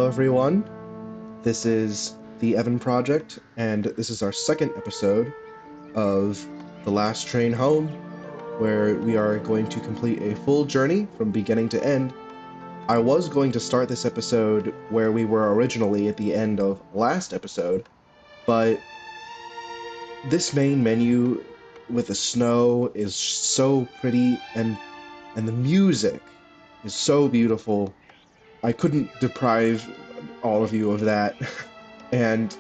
everyone. This is the Evan Project, and this is our second episode of The Last Train Home, where we are going to complete a full journey from beginning to end. I was going to start this episode where we were originally at the end of last episode, but this main menu with the snow is so pretty, and the music is so beautiful. I couldn't deprive all of you of that. And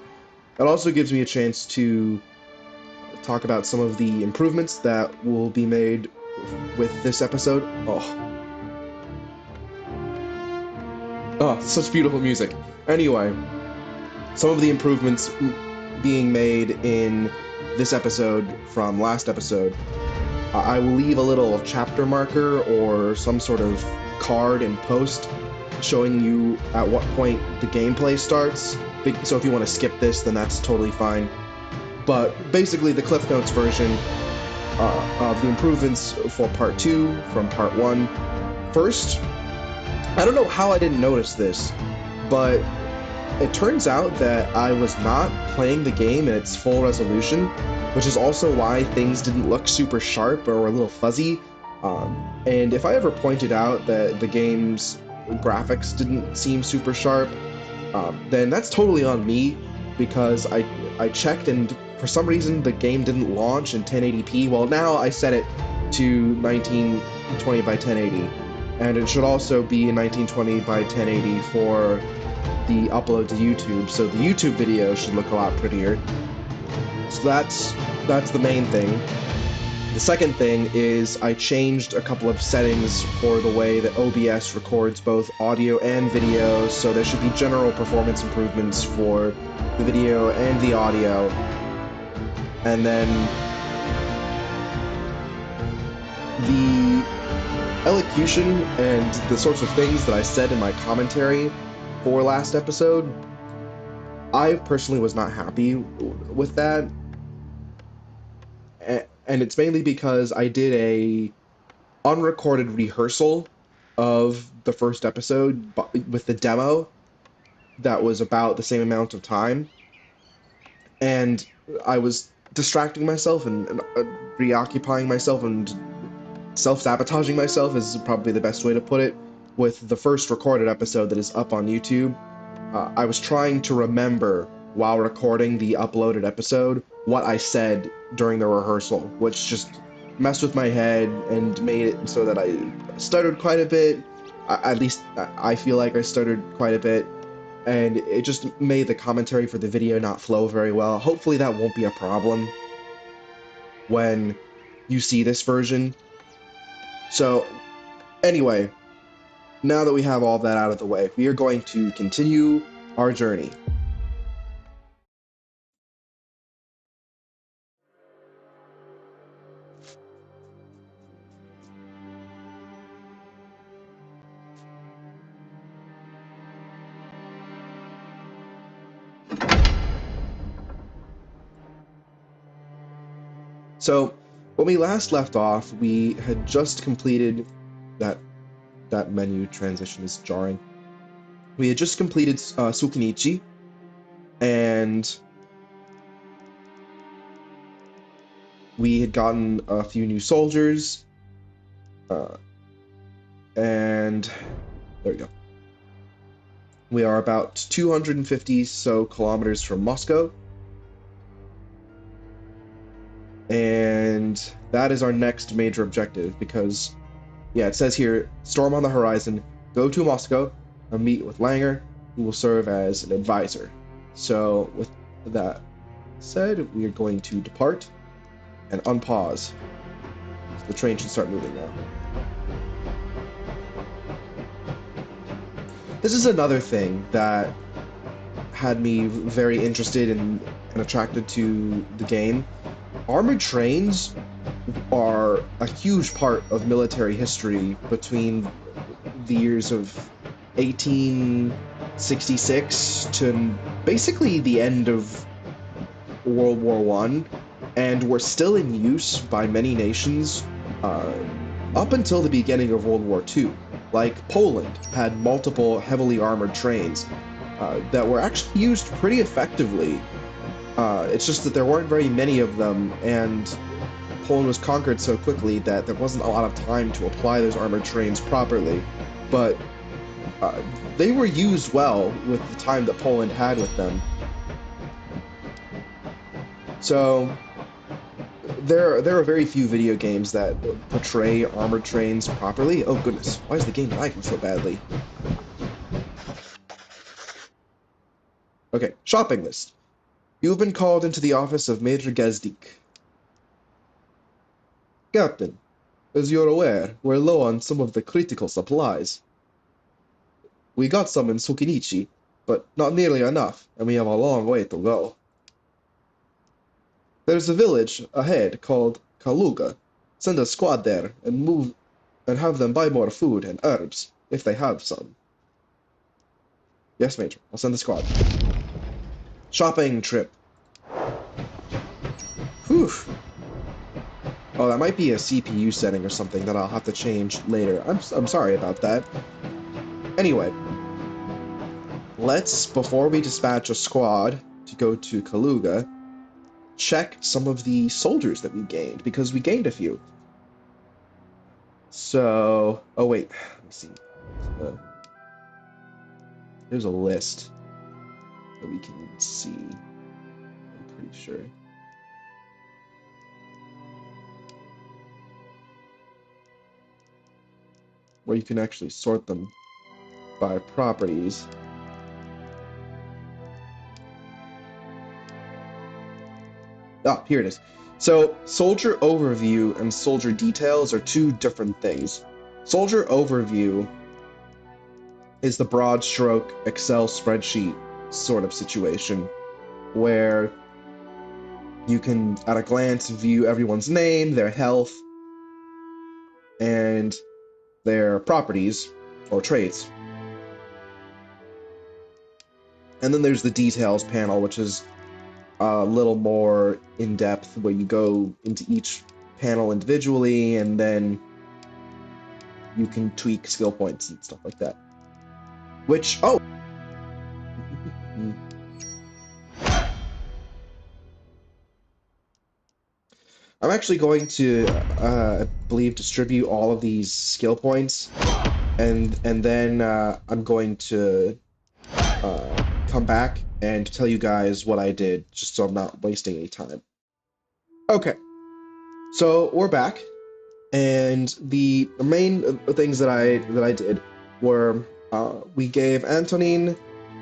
it also gives me a chance to talk about some of the improvements that will be made with this episode. Oh, such beautiful music. Anyway, some of the improvements being made in this episode from last episode. I will leave a little chapter marker or some sort of card in post showing you at what point the gameplay starts. So if you want to skip this, then that's totally fine. But basically the Cliff Notes version of the improvements for Part 2 from Part 1. First, I don't know how I didn't notice this, but it turns out that I was not playing the game in its full resolution, which is also why things didn't look super sharp or were a little fuzzy. And if I ever pointed out that the game's graphics didn't seem super sharp, then that's totally on me, because I checked and for some reason the game didn't launch in 1080p. Well, now I set it to 1920 by 1080, and it should also be in 1920 by 1080 for the upload to YouTube, so the YouTube video should look a lot prettier. So that's the main thing. The second thing is I changed a couple of settings for the way that OBS records both audio and video, so there should be general performance improvements for the video and the audio. And then the elocution and the sorts of things that I said in my commentary for last episode, I personally was not happy with that. And it's mainly because I did a unrecorded rehearsal of the first episode with the demo that was about the same amount of time, and I was distracting myself and reoccupying myself and self-sabotaging myself is probably the best way to put it. With the first recorded episode that is up on YouTube, I was trying to remember while recording the uploaded episode what I said during the rehearsal, which just messed with my head and made it so that I stuttered quite a bit. At least I feel like I stuttered quite a bit, and it just made the commentary for the video not flow very well. Hopefully that won't be a problem when you see this version. So anyway, now that we have all that out of the way, we are going to continue our journey. So when we last left off, we had just completed that menu transition is jarring. We had just completed Sukunichi, and we had gotten a few new soldiers, and there we go. We are about 250 so kilometers from Moscow, and that is our next major objective, because yeah, it says here, storm on the horizon, go to Moscow and meet with Langer, who will serve as an advisor. So with that said, we are going to depart and unpause. So the train should start moving now. This is another thing that had me very interested and attracted to the game. Armored trains are a huge part of military history between the years of 1866 to basically the end of World War I, and were still in use by many nations up until the beginning of World War II. Like Poland had multiple heavily armored trains, that were actually used pretty effectively. It's just that there weren't very many of them, and Poland was conquered so quickly that there wasn't a lot of time to apply those armored trains properly. But they were used well with the time that Poland had with them. So there are very few video games that portray armored trains properly. Oh goodness, why is the game lagging so badly? Okay, shopping list. You have been called into the office of Major Gazdik. Captain, as you're aware, we're low on some of the critical supplies. We got some in Sukinichi, but not nearly enough, and we have a long way to go. There's a village ahead called Kaluga. Send a squad there and have them buy more food and herbs, if they have some. Yes, Major. I'll send the squad. Shopping trip. Whew. Oh, that might be a CPU setting or something that I'll have to change later. I'm sorry about that. Anyway, before we dispatch a squad to go to Kaluga, check some of the soldiers that we gained, because we gained a few. So, oh wait, let me see. There's a list that we can see, I'm pretty sure. Where you can actually sort them by properties. Ah, here it is. So, soldier overview and soldier details are two different things. Soldier overview is the broad stroke Excel spreadsheet sort of situation where you can, at a glance, view everyone's name, their health, and their properties or traits. And then there's the details panel, which is a little more in-depth, where you go into each panel individually, and then you can tweak skill points and stuff like that. Which, oh! I'm actually going to, I believe, distribute all of these skill points, and then I'm going to come back and tell you guys what I did, just so I'm not wasting any time. Okay, so we're back, and the main things that I did were we gave Antonin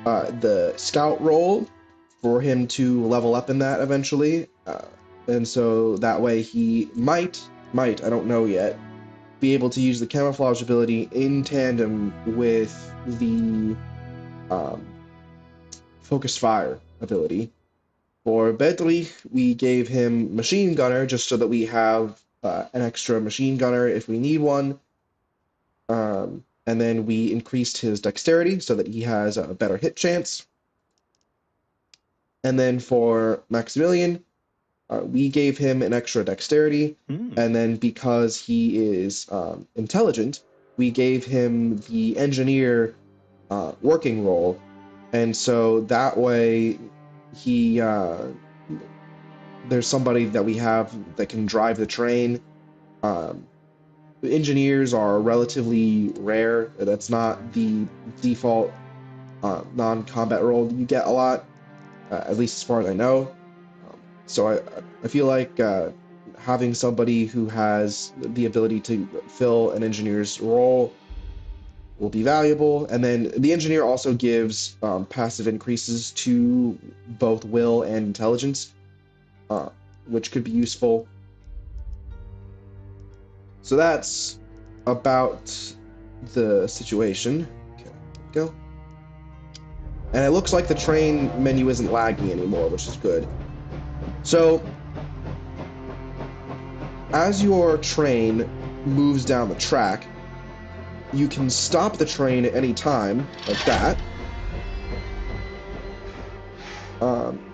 the scout role for him to level up in that eventually, and so that way he might, I don't know yet, be able to use the camouflage ability in tandem with the focused fire ability. For Bedrich, we gave him machine gunner just so that we have an extra machine gunner if we need one. And then we increased his dexterity so that he has a better hit chance. And then for Maximilian, we gave him an extra dexterity. And then because he is intelligent, we gave him the engineer working role. And so that way he there's somebody that we have that can drive the train. Engineers are relatively rare. That's not the default non-combat role you get a lot, at least as far as I know. So I feel like having somebody who has the ability to fill an engineer's role will be valuable. And then the engineer also gives passive increases to both will and intelligence, which could be useful. So that's about the situation. Okay, go. And it looks like the train menu isn't lagging anymore, which is good. So, as your train moves down the track, you can stop the train at any time, like that.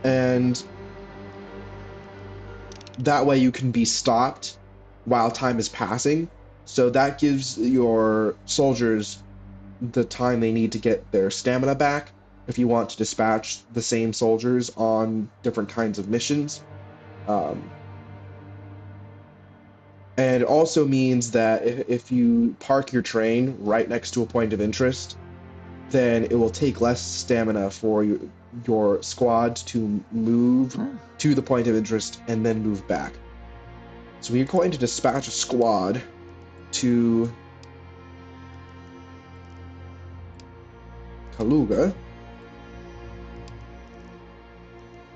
And that way you can be stopped while time is passing. So that gives your soldiers the time they need to get their stamina back. if you want to dispatch the same soldiers on different kinds of missions. And it also means that if you park your train right next to a point of interest, then it will take less stamina for your squad to move to the point of interest and then move back. So we're going to dispatch a squad to Kaluga.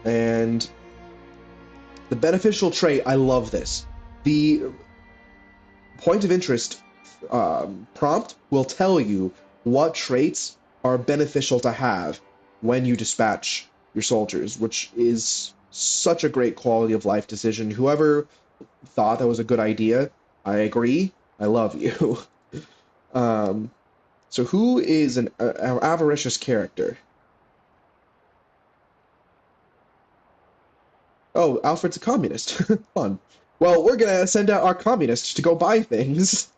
And the beneficial trait, I love this. The point of interest prompt will tell you what traits are beneficial to have when you dispatch your soldiers, which is such a great quality of life decision. Whoever thought that was a good idea, I agree. I love you. So who is an avaricious character? Oh, Alfred's a communist. Fun. Well, we're gonna send out our communists to go buy things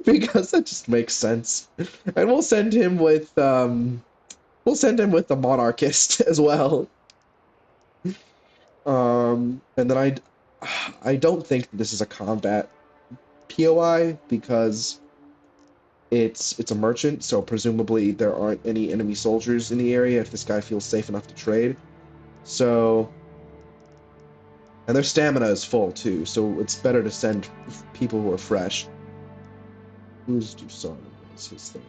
because that just makes sense, and we'll send him with the monarchist as well. And then I don't think this is a combat POI because it's a merchant, so presumably there aren't any enemy soldiers in the area if this guy feels safe enough to trade. So, and their stamina is full too, so it's better to send people who are fresh. Who's Dusan? What's his thing?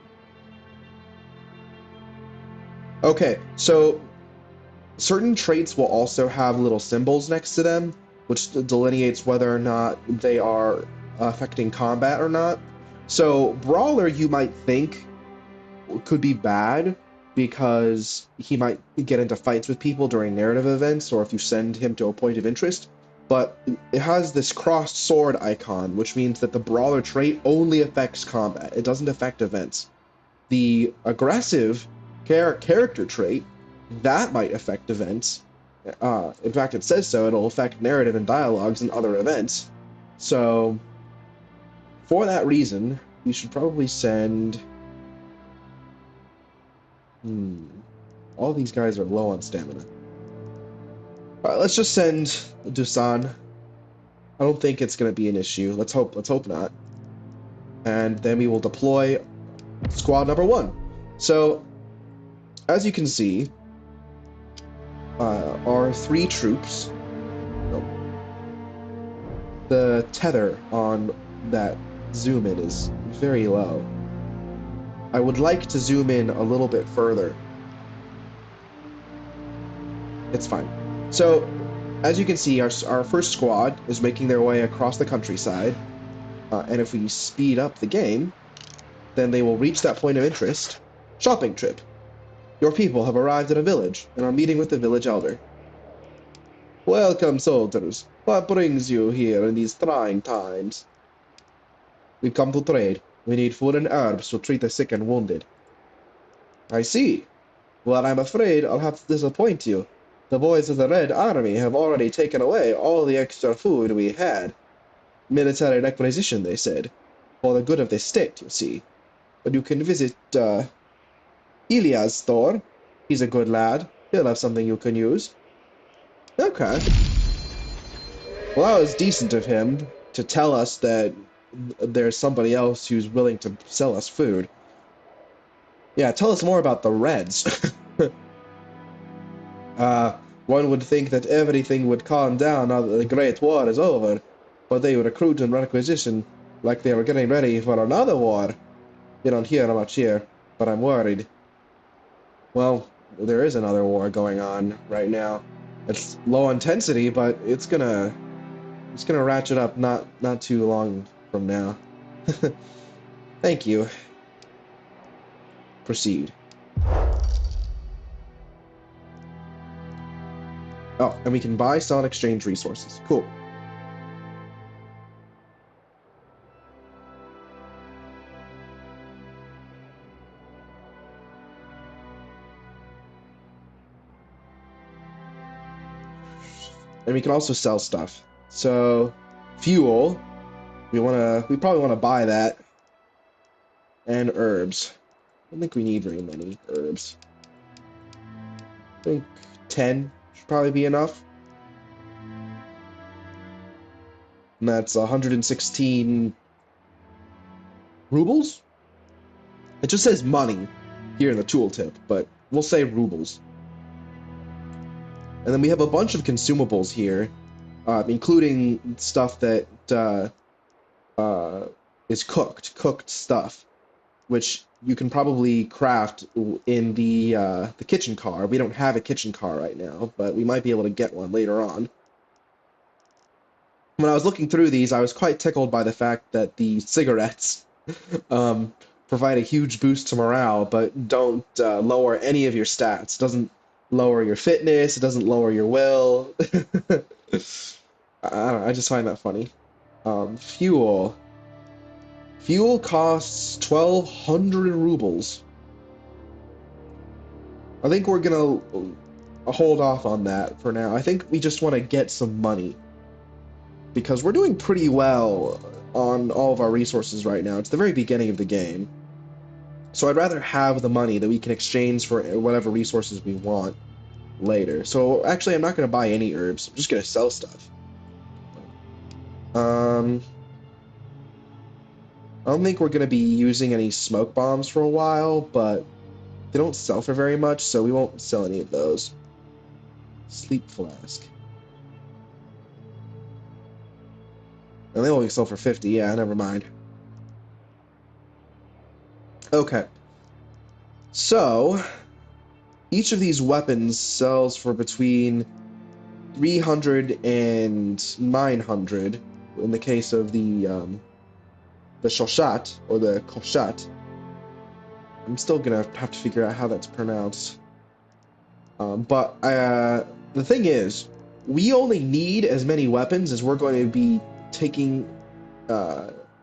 Okay, so certain traits will also have little symbols next to them, which delineates whether or not they are affecting combat or not. So Brawler, you might think, could be bad because he might get into fights with people during narrative events, or if you send him to a point of interest. But it has this crossed sword icon, which means that the Brawler trait only affects combat. It doesn't affect events. The aggressive character trait, that might affect events. In fact, it says so. It'll affect narrative and dialogues and other events. So, for that reason, we should probably send... All these guys are low on stamina. Alright, let's just send Dusan. I don't think it's going to be an issue. Let's hope not. And then we will deploy squad number 1. So, as you can see, our 3 troops... The tether on that zoom in is very low. I would like to zoom in a little bit further. It's fine. So, as you can see, our first squad is making their way across the countryside. And if we speed up the game, then they will reach that point of interest. Shopping trip. Your people have arrived at a village and are meeting with the village elder. Welcome, soldiers. What brings you here in these trying times? We've come to trade. We need food and herbs to treat the sick and wounded. I see. Well, I'm afraid I'll have to disappoint you. The boys of the Red Army have already taken away all the extra food we had. Military requisition, they said. For the good of the state, you see. But you can visit, Ilya's store. He's a good lad. He'll have something you can use. Okay. Well, that was decent of him to tell us that there's somebody else who's willing to sell us food. Yeah, tell us more about the Reds. One would think that everything would calm down now that the Great War is over, but they recruit and requisition like they were getting ready for another war. You don't hear much here, but I'm worried. Well, there is another war going on right now. It's low intensity, but it's gonna ratchet up not too long from now. Thank you. Proceed. Oh, and we can buy, sell, and exchange resources. Cool. And we can also sell stuff. So, fuel. We probably wanna buy that. And herbs. I don't think we need very many herbs. think 10 should probably be enough. And that's 116 rubles? It just says money here in the tooltip, but we'll say rubles. And then we have a bunch of consumables here, including stuff that is cooked stuff, which you can probably craft in the kitchen car. We don't have a kitchen car right now, but we might be able to get one later on. When I was looking through these, I was quite tickled by the fact that the cigarettes provide a huge boost to morale, but don't lower any of your stats. It doesn't lower your fitness. It doesn't lower your will. I don't know, I just find that funny. Fuel. Fuel costs 1,200 rubles. I think we're gonna hold off on that for now. I think we just want to get some money, because we're doing pretty well on all of our resources right now. It's the very beginning of the game. So I'd rather have the money that we can exchange for whatever resources we want later. So actually, I'm not going to buy any herbs. I'm just going to sell stuff. I don't think we're going to be using any smoke bombs for a while, but they don't sell for very much, so we won't sell any of those. Sleep flask. And they only sell for 50. Yeah, never mind. Okay. So, each of these weapons sells for between 300 and 900 in the case of the shoshat, or the koshat. I'm still gonna have to figure out how that's pronounced. But the thing is, we only need as many weapons as we're going to be taking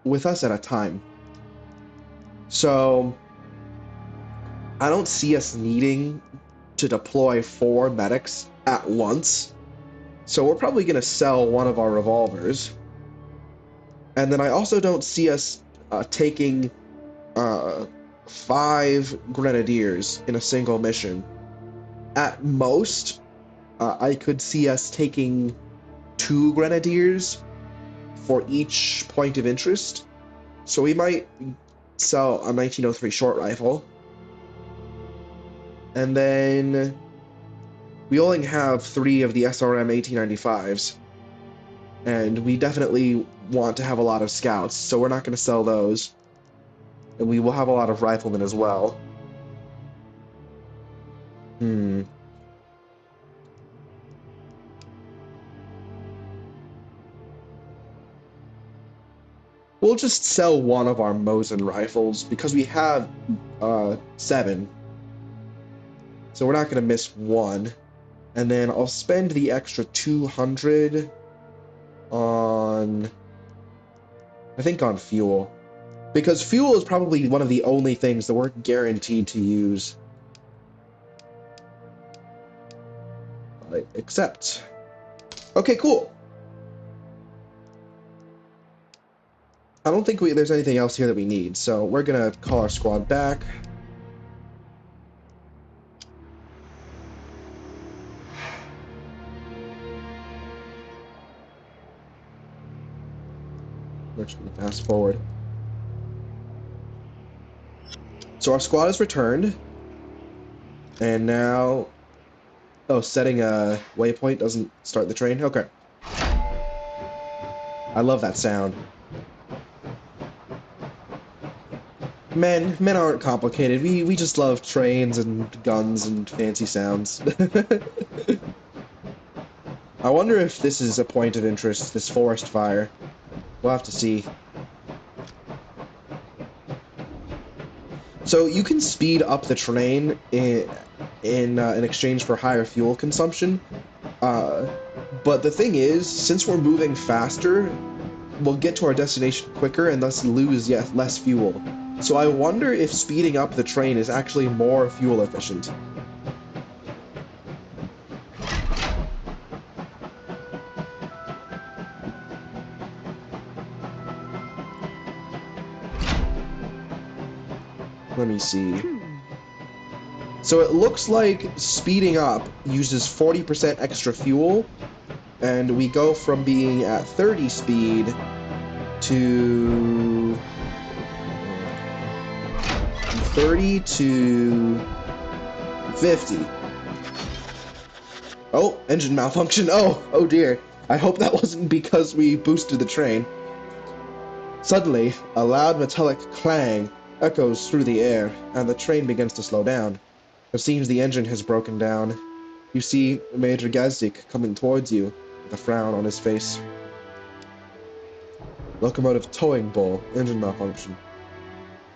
with us at a time. So I don't see us needing to deploy 4 medics at once. So we're probably going to sell one of our revolvers. And then I also don't see us taking 5 grenadiers in a single mission. At most, I could see us taking 2 grenadiers for each point of interest. So we might sell a 1903 short rifle. And then we only have 3 of the SRM 1895s. And we definitely want to have a lot of scouts, so we're not going to sell those. And we will have a lot of riflemen as well. We'll just sell one of our Mosin rifles, because we have 7. So we're not going to miss one. And then I'll spend the extra 200 on, I think, on fuel. Because fuel is probably one of the only things that we're guaranteed to use. I accept. Okay, cool. I don't think there's anything else here that we need, so we're gonna call our squad back. We're just gonna fast forward. So our squad is returned. And now... Oh, setting a waypoint doesn't start the train? Okay. I love that sound. Men aren't complicated. We just love trains and guns and fancy sounds. I wonder if this is a point of interest, this forest fire. We'll have to see. So you can speed up the train in exchange for higher fuel consumption. But the thing is, since we're moving faster, we'll get to our destination quicker and thus lose less fuel. So I wonder if speeding up the train is actually more fuel efficient. Let me see. So it looks like speeding up uses 40% extra fuel, and we go from being at 30 speed to 30 to 50. Oh, engine malfunction. Oh dear. I hope that wasn't because we boosted the train. Suddenly, a loud metallic clang echoes through the air, and the train begins to slow down. It seems the engine has broken down. You see Major Gazdik coming towards you, with a frown on his face. Locomotive towing bowl, engine malfunction.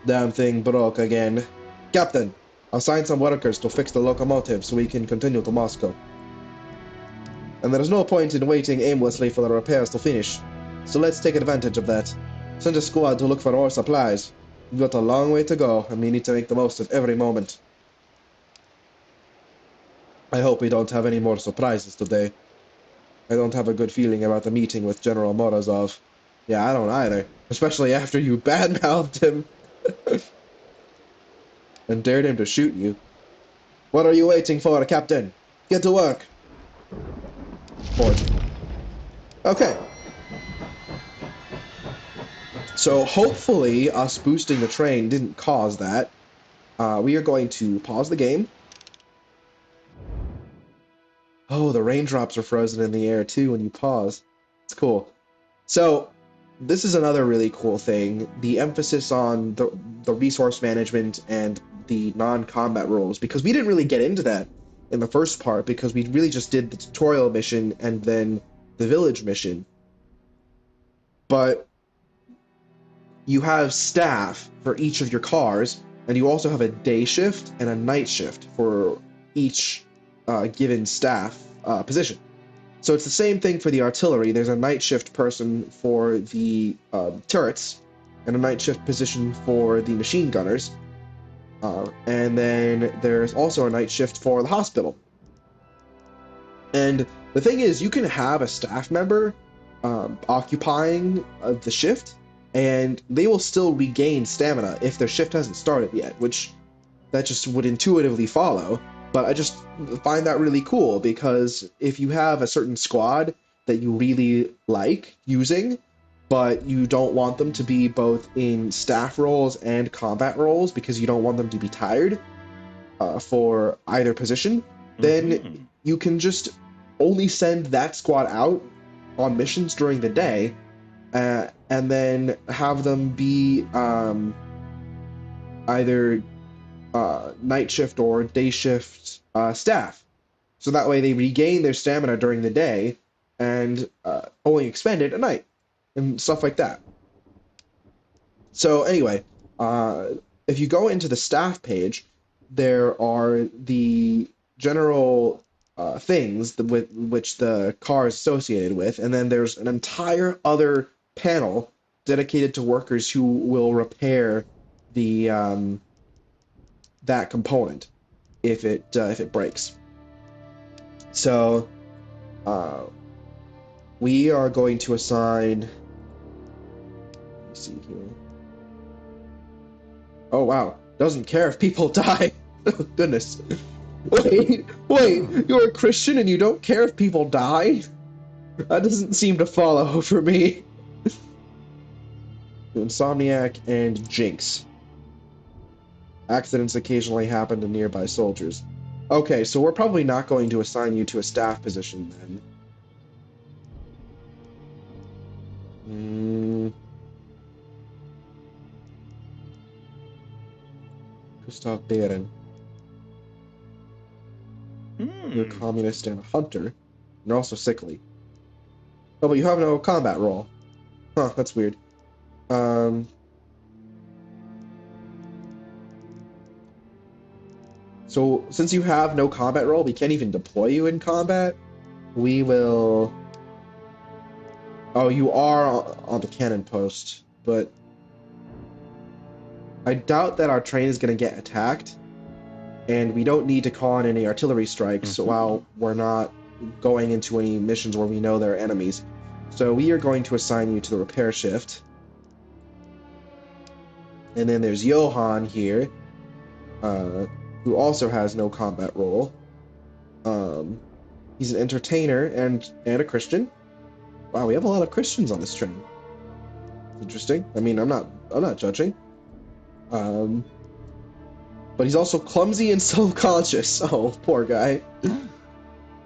Damn thing broke again. Captain, assign some workers to fix the locomotive so we can continue to Moscow. And there is no point in waiting aimlessly for the repairs to finish. So let's take advantage of that. Send a squad to look for more supplies. We've got a long way to go, and we need to make the most of every moment. I hope we don't have any more surprises today. I don't have a good feeling about the meeting with General Morozov. Yeah, I don't either. Especially after you badmouthed him and dared him to shoot you. What are you waiting for, Captain? Get to work. Forged. Okay. So hopefully us boosting the train didn't cause that. We are going to pause the game. Oh, the raindrops are frozen in the air too when you pause. It's cool. So this is another really cool thing. The emphasis on the resource management and the non-combat roles, because we didn't really get into that in the first part because we really just did the tutorial mission and then the village mission. But you have staff for each of your cars, and you also have a day shift and a night shift for each given staff position. So it's the same thing for the artillery. There's a night shift person for the turrets, and a night shift position for the machine gunners. And then there's also a night shift for the hospital. And the thing is, you can have a staff member occupying the shift, and they will still regain stamina if their shift hasn't started yet, which that just would intuitively follow. But I just find that really cool, because if you have a certain squad that you really like using, but you don't want them to be both in staff roles and combat roles because you don't want them to be tired for either position, then you can just only send that squad out on missions during the day, and then have them be either night shift or day shift staff. So that way they regain their stamina during the day and only expend it at night and stuff like that. So anyway, if you go into the staff page, there are the general things with which the car is associated with, and then there's an entire other panel dedicated to workers who will repair the that component if it breaks. So we are going to assign. Let's see here. Oh wow, doesn't care if people die. Oh, goodness. Wait, you're a Christian and you don't care if people die? That doesn't seem to follow for me. Insomniac and Jinx. Accidents occasionally happen to nearby soldiers. Okay, so we're probably not going to assign you to a staff position then. Gustav Beren. You're a communist and a hunter. You're also sickly. Oh, but you have no combat role. Huh, that's weird. So, since you have no combat role, we can't even deploy you in combat. We will... Oh, you are on the cannon post, but... I doubt that our train is going to get attacked, and we don't need to call on any artillery strikes while we're not going into any missions where we know there are enemies. So we are going to assign you to the repair shift. And then there's Johan here. who also has no combat role. He's an entertainer and a Christian. Wow, we have a lot of Christians on this train. Interesting. I mean, I'm not judging. But he's also clumsy and self-conscious. Oh, poor guy.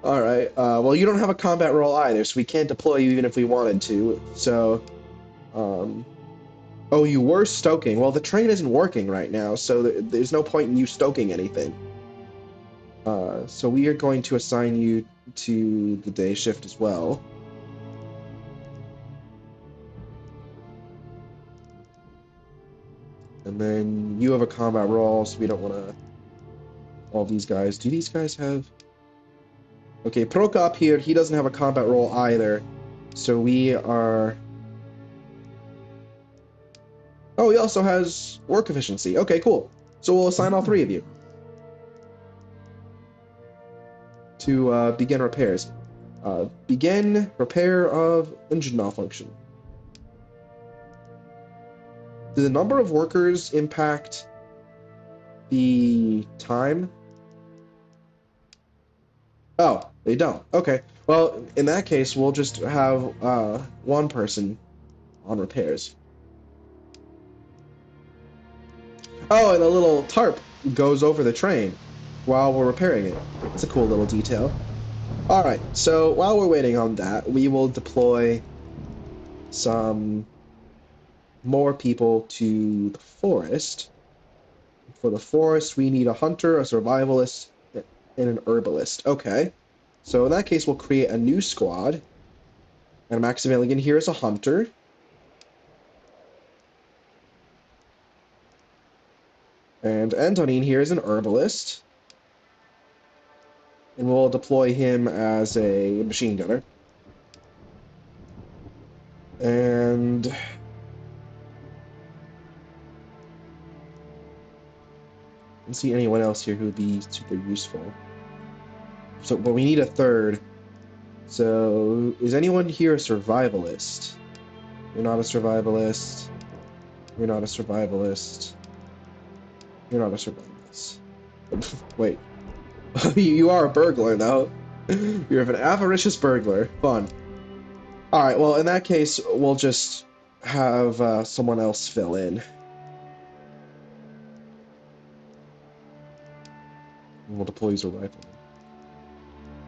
All right. Well, you don't have a combat role either, so we can't deploy you even if we wanted to. So, oh, you were stoking. Well, the train isn't working right now, so there's no point in you stoking anything. So we are going to assign you to the day shift as well. And then you have a combat role, so we don't want to... All these guys. Do these guys have... Okay, Prokop here, he doesn't have a combat role either. So we are... Oh, he also has work efficiency. Okay, cool. So we'll assign all three of you to begin repairs. Begin repair of engine malfunction. Do the number of workers impact the time? Oh, they don't. Okay. Well, in that case, we'll just have one person on repairs. Oh, and a little tarp goes over the train while we're repairing it. It's a cool little detail. All right, so while we're waiting on that, we will deploy some more people to the forest. For the forest, we need a hunter, a survivalist, and an herbalist. Okay, so in that case, we'll create a new squad. And Maximilian here is a hunter. And Antonin here is an herbalist. And we'll deploy him as a machine gunner. And... I don't see anyone else here who would be super useful. So, but we need a third. So, is anyone here a survivalist? You're not a survivalist. You're not a survivalist. You're not a survivalist. Wait. You are a burglar, though. You're an avaricious burglar. Fun. Alright, well, in that case, we'll just have someone else fill in. We'll deploy user rifle.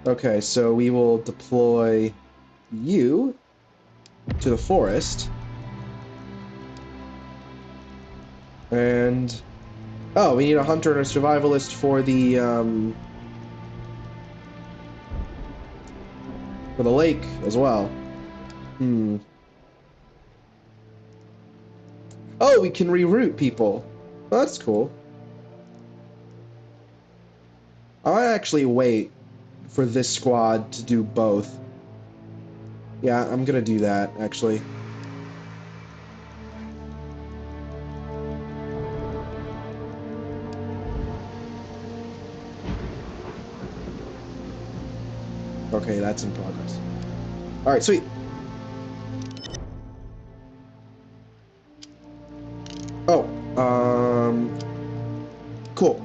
Okay, so we will deploy you to the forest. And... oh, we need a hunter and a survivalist for the lake as well. Oh, we can reroute people. Oh, that's cool. I'll actually wait for this squad to do both. Yeah, I'm gonna do that, actually. Okay, that's in progress. Alright, sweet. Oh, cool.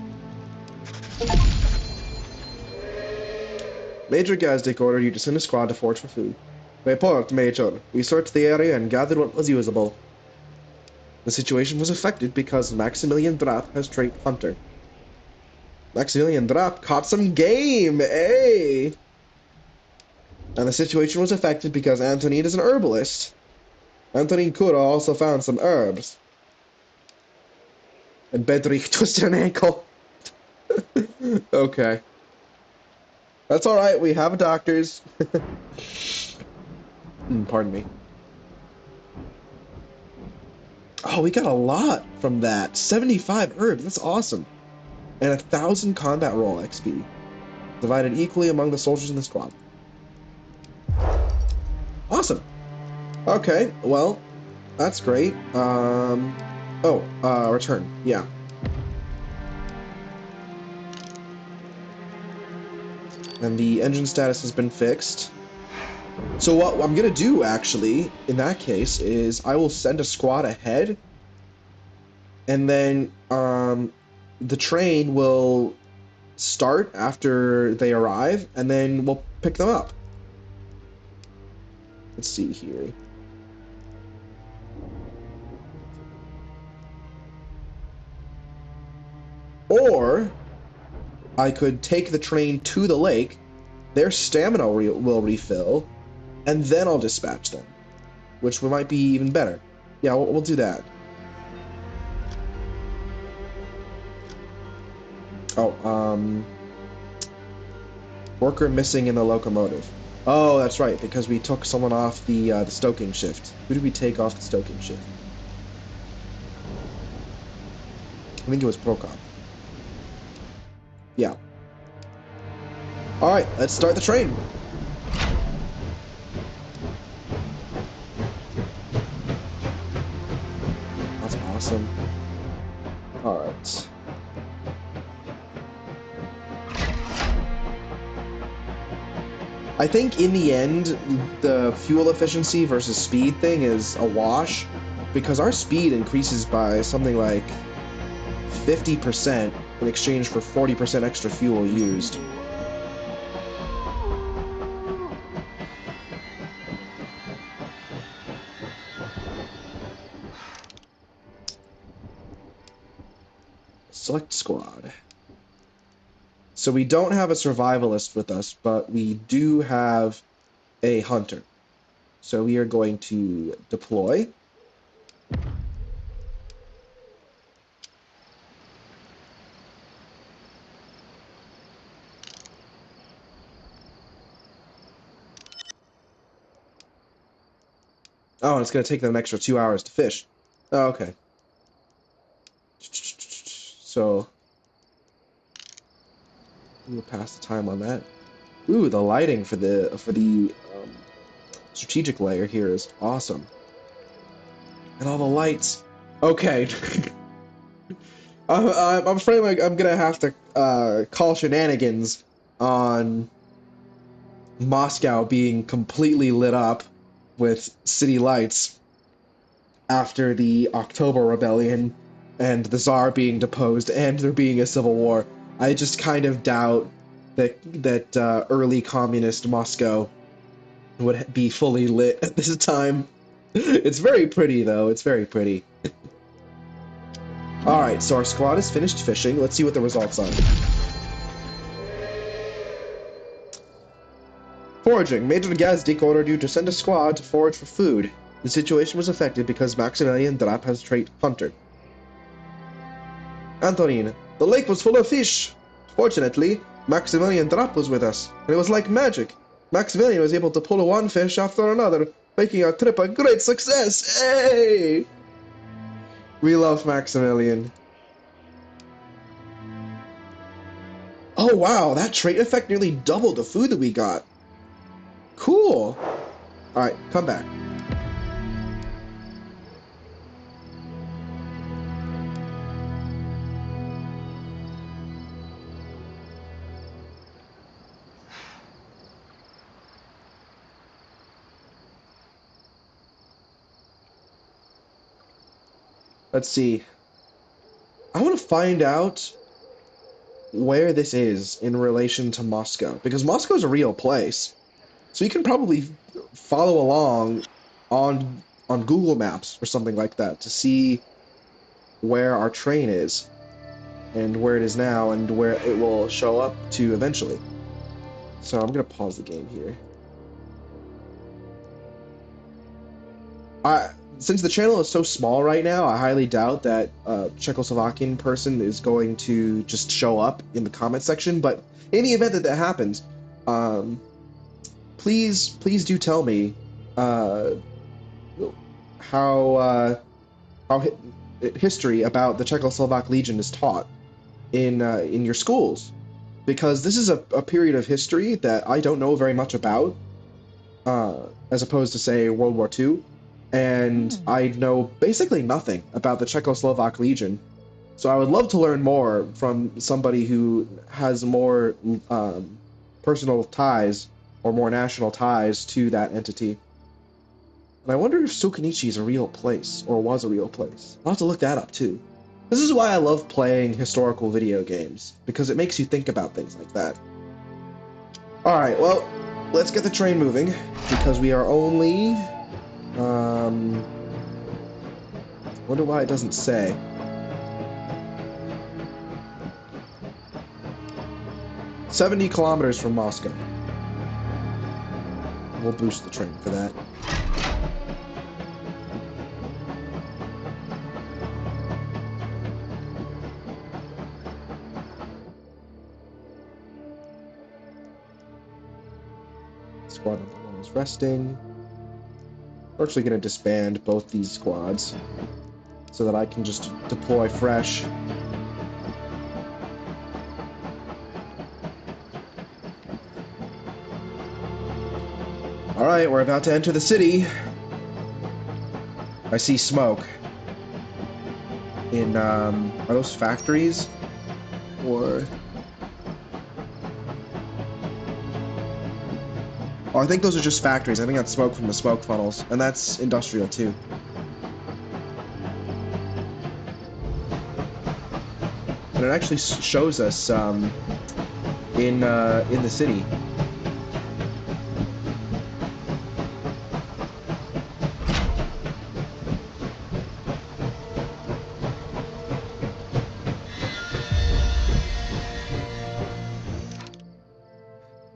Major Gazdik ordered you to send a squad to forage for food. Report, Major. We searched the area and gathered what was usable. The situation was affected because Maximilian Drap has trait Hunter. Maximilian Drap caught some game! Hey! And the situation was affected because Antonin is an herbalist. Antonin Kura also found some herbs. And Bedrich twisted an ankle. Okay. That's alright, we have doctors. Pardon me. Oh, we got a lot from that. 75 herbs, that's awesome. And 1,000 combat roll XP. Divided equally among the soldiers in the squad. Awesome. Okay, well, that's great. Return, yeah. And the engine status has been fixed. So what I'm gonna do, actually, in that case, is I will send a squad ahead. And then, the train will start after they arrive, and then we'll pick them up. Let's see here. Or I could take the train to the lake, their stamina will refill, and then I'll dispatch them, which might be even better. Yeah, we'll do that. Oh, worker missing in the locomotive. Oh, that's right, because we took someone off the stoking shift. Who did we take off the stoking shift? I think it was Prokop. Yeah. All right, let's start the train. That's awesome. All right. I think in the end, the fuel efficiency versus speed thing is a wash, because our speed increases by something like 50% in exchange for 40% extra fuel used. Select squad. So we don't have a survivalist with us, but we do have a hunter. So we are going to deploy. Oh, and it's going to take them an extra 2 hours to fish. Oh, okay. So we'll pass the time on that. Ooh, the lighting for the strategic layer here is awesome. And all the lights. Okay. I'm afraid I'm gonna have to call shenanigans on Moscow being completely lit up with city lights after the October Rebellion and the Tsar being deposed and there being a civil war. I just kind of doubt that early communist Moscow would be fully lit at this time. It's very pretty, though. It's very pretty. All right, so our squad is finished fishing. Let's see what the results are. Foraging. Major Gazdik ordered you to send a squad to forage for food. The situation was affected because Maximilian Drap has trait Hunter. Antonin. The lake was full of fish. Fortunately, Maximilian Drap was with us, and it was like magic. Maximilian was able to pull one fish after another, making our trip a great success. Hey! We love Maximilian. Oh wow, that trait effect nearly doubled the food that we got. Cool. Alright, come back. Let's see. I want to find out where this is in relation to Moscow, because Moscow's a real place. So you can probably follow along on Google Maps or something like that to see where our train is and where it is now and where it will show up to eventually. So I'm gonna pause the game here. Since the channel is so small right now, I highly doubt that a Czechoslovakian person is going to just show up in the comment section. But in the event that that happens, please do tell me how history about the Czechoslovak Legion is taught in your schools, because this is a period of history that I don't know very much about, as opposed to say World War II, and I know basically nothing about the Czechoslovak Legion. So I would love to learn more from somebody who has more personal ties or more national ties to that entity. And I wonder if Sukunichi is a real place, or was a real place. I'll have to look that up too. This is why I love playing historical video games, because it makes you think about things like that. Alright, well, let's get the train moving, because we are only... wonder why it doesn't say. "70 kilometers from Moscow." We'll boost the train for that. Squad number 1 is resting. We're actually going to disband both these squads so that I can just deploy fresh. Alright, we're about to enter the city. I see smoke. Are those factories? Or... Oh, I think those are just factories. I think that's smoke from the smoke funnels. And that's industrial, too. And it actually shows us, in the city.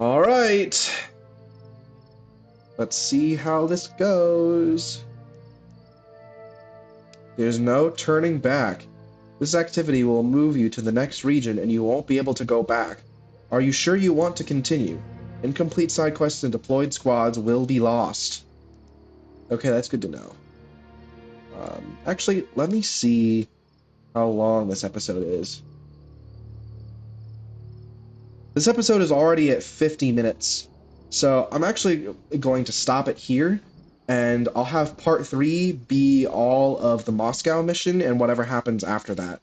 Alright. Let's see how this goes. There's no turning back. This activity will move you to the next region and you won't be able to go back. Are you sure you want to continue? Incomplete side quests and deployed squads will be lost. Okay, that's good to know. Actually, let me see how long this episode is. This episode is already at 50 minutes. So I'm actually going to stop it here, and I'll have part 3 be all of the Moscow mission and whatever happens after that.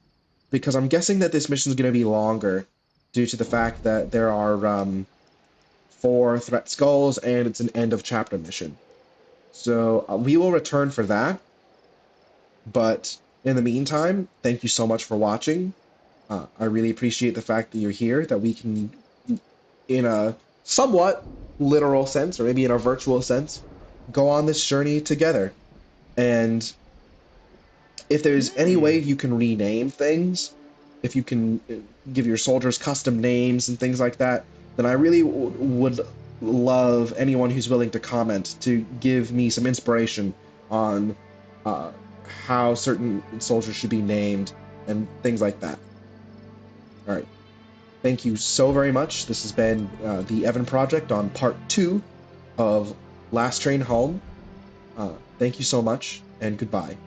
Because I'm guessing that this mission is going to be longer due to the fact that there are 4 threat skulls and it's an end of chapter mission. So we will return for that. But in the meantime, thank you so much for watching. I really appreciate the fact that you're here, that we can, in a somewhat literal sense, or maybe in a virtual sense, go on this journey together. And if there's any way you can rename things, if you can give your soldiers custom names and things like that, then I really would love anyone who's willing to comment to give me some inspiration on how certain soldiers should be named and things like that. All right. Thank you so very much. This has been the Evan Project on part 2 of Last Train Home. Thank you so much, and goodbye.